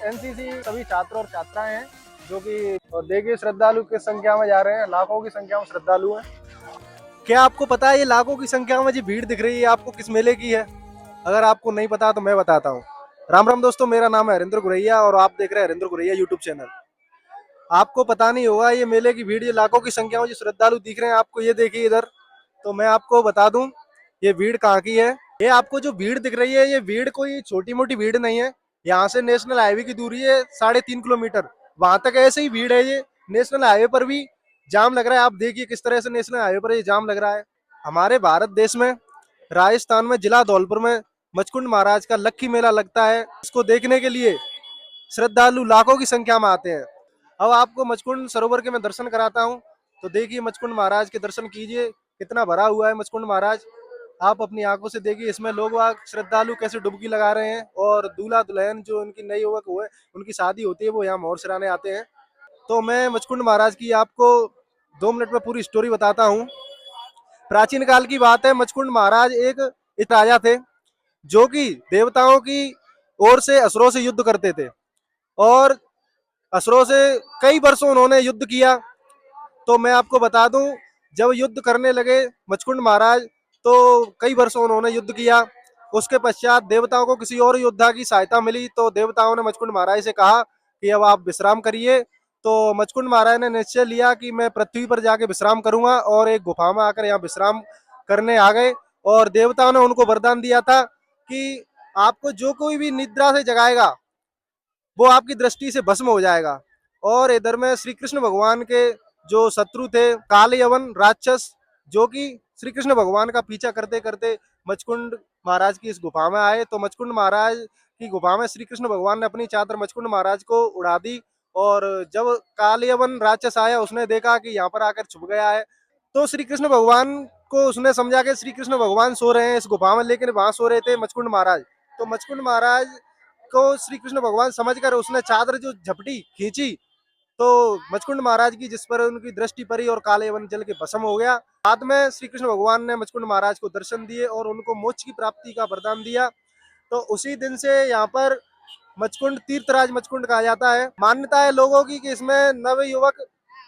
NCC सभी छात्र और छात्राएं हैं जो कि देखिए श्रद्धालु किस संख्या में जा रहे हैं, लाखों की संख्या में श्रद्धालु हैं। क्या आपको पता है ये लाखों की संख्या में जो भीड़ दिख रही है आपको किस मेले की है? अगर आपको नहीं पता तो मैं बताता हूँ। राम राम दोस्तों, मेरा नाम है हरिंद्र गुरैया और आप देख रहे हैं हरिंद्र गुरैया यूट्यूब चैनल। आपको पता नहीं होगा ये मेले की भीड़, ये लाखों की संख्या में जो श्रद्धालु दिख रहे हैं आपको, ये देखिए इधर। तो मैं आपको बता दूं ये भीड़ कहाँ की है। ये आपको जो भीड़ दिख रही है ये भीड़ कोई छोटी मोटी भीड़ नहीं है। यहाँ से नेशनल हाईवे की दूरी है 3.5 किलोमीटर, वहां तक ऐसे ही भीड़ है। ये नेशनल हाईवे पर भी जाम लग रहा है। आप देखिए किस तरह से नेशनल हाईवे पर ये जाम लग रहा है। हमारे भारत देश में राजस्थान में जिला धौलपुर में मचकुंड महाराज का लक्खी मेला लगता है। इसको देखने के लिए श्रद्धालु लाखों की संख्या में आते हैं। अब आपको मचकुंड सरोवर के मैं दर्शन कराता हूँ। तो देखिए मचकुंड महाराज के दर्शन कीजिए, कितना भरा हुआ है मचकुंड महाराज। आप अपनी आंखों से देखिए इसमें लोग श्रद्धालु कैसे डुबकी लगा रहे हैं और दूल्हा दुल्हन जो उनकी नई युवक हुए उनकी शादी होती है वो यहाँ मोहर सिराने आते हैं। तो मैं मचकुंड महाराज की आपको 2 मिनट में पूरी स्टोरी बताता हूँ। प्राचीन काल की बात है, मचकुंड महाराज एक राजा थे जो कि देवताओं की ओर से असुरों से युद्ध करते थे और असुरों से कई वर्षों उन्होंने युद्ध किया। तो मैं आपको बता दूं, जब युद्ध करने लगे मचकुंड महाराज तो कई वर्षों उन्होंने युद्ध किया। उसके पश्चात देवताओं को किसी और योद्धा की सहायता मिली तो देवताओं ने मचकुंड महाराज से कहा कि अब आप विश्राम करिए। तो मचकुंड महाराज ने निश्चय लिया कि मैं पृथ्वी पर जाके विश्राम करूंगा और एक गुफा में आकर यहाँ विश्राम करने आ गए। और देवताओं ने उनको वरदान दिया था कि आपको जो कोई भी निद्रा से जगाएगा वो आपकी दृष्टि से भस्म हो जाएगा। और इधर में श्री कृष्ण भगवान के जो शत्रु थे काल यवन राक्षस, जो कि श्री कृष्ण भगवान का पीछा करते करते मचकुंड महाराज की इस गुफा में आए। तो मचकुंड महाराज की गुफा में श्री कृष्ण भगवान ने अपनी चादर मचकुंड महाराज को उड़ा दी। और जब काल यवन राक्षस आया उसने देखा कि यहाँ पर आकर छुप गया है तो श्री कृष्ण भगवान को उसने समझा कि श्री कृष्ण भगवान सो रहे हैं इस गुफा में, लेकिन वहां सो रहे थे मचकुंड महाराज। तो मचकुंड महाराज को श्री कृष्ण भगवान समझकर उसने चादर जो झपटी खींची तो मचकुंड महाराज की जिस पर उनकी दृष्टि पड़ी और काले वन जल के भस्म हो गया। बाद में श्री कृष्ण भगवान ने मचकुंड महाराज को दर्शन दिए और उनको मोक्ष की प्राप्ति का वरदान दिया। तो उसी दिन से यहाँ पर मचकुंड तीर्थराज मचकुंड कहा जाता है। मान्यता है लोगों की कि इसमें नव युवक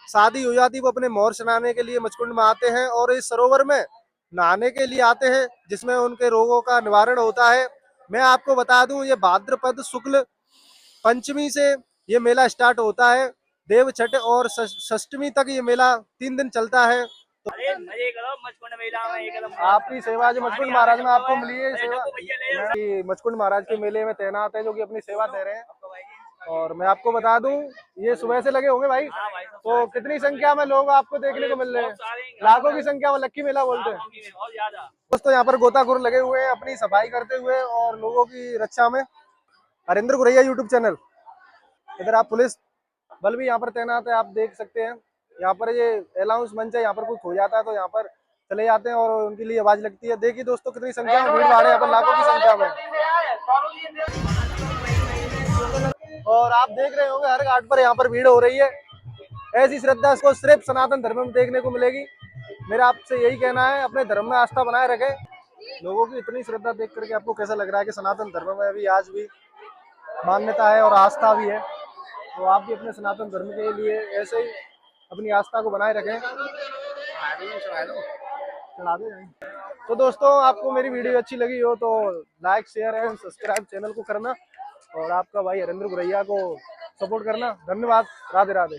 शादी हो जाती वो अपने मोहर स्नाने के लिए मचकुंड में आते हैं और इस सरोवर में नहाने के लिए आते हैं जिसमें उनके रोगों का निवारण होता है। मैं आपको बता दूं ये भाद्रपद शुक्ल पंचमी से ये मेला स्टार्ट होता है। देव छठ और षष्टमी तक ये मेला 3 दिन चलता है। तो आपकी सेवा जो मचकुंड महाराज में आपको मिली है सेवा, मचकुंड महाराज के मेले में तैनात है जो कि अपनी सेवा दे रहे हैं। और मैं आपको बता दूं ये सुबह से लगे होंगे भाई। तो कितनी संख्या में लोग आपको देखने को मिल रहे हैं? लाखों की संख्या में लक्की मेला बोलते हैं दोस्तों। यहाँ पर गोताखोर लगे हुए हैं अपनी सफाई करते हुए और लोगों की रक्षा में। Harindra Guraiya YouTube channel. इधर आप पुलिस बल भी यहाँ पर तैनात है, आप देख सकते हैं। यहाँ पर ये अलाउंस मंच है, यहाँ पर कोई खो जाता है तो यहाँ पर चले जाते हैं और उनके लिए आवाज लगती है। देखिए दोस्तों कितनी संख्या में भीड़ भाड़ है यहाँ पर, लाखों की संख्या में। और आप देख रहे होंगे हर घाट पर यहाँ पर भीड़ हो रही है। ऐसी श्रद्धा को सिर्फ सनातन धर्म में देखने को मिलेगी। मेरा आपसे यही कहना है, अपने धर्म में आस्था बनाए रखें। लोगों की इतनी श्रद्धा देख करके आपको कैसा लग रहा है कि सनातन धर्म में अभी आज भी मान्यता है और आस्था भी है। तो आप भी अपने सनातन धर्म के लिए ऐसे ही अपनी आस्था को बनाए रखें। चढ़ा दे। तो दोस्तों आपको मेरी वीडियो अच्छी लगी हो तो like share and subscribe channel को करना और आपका भाई हरिंद्र गुरैया को सपोर्ट करना। धन्यवाद। राधे राधे।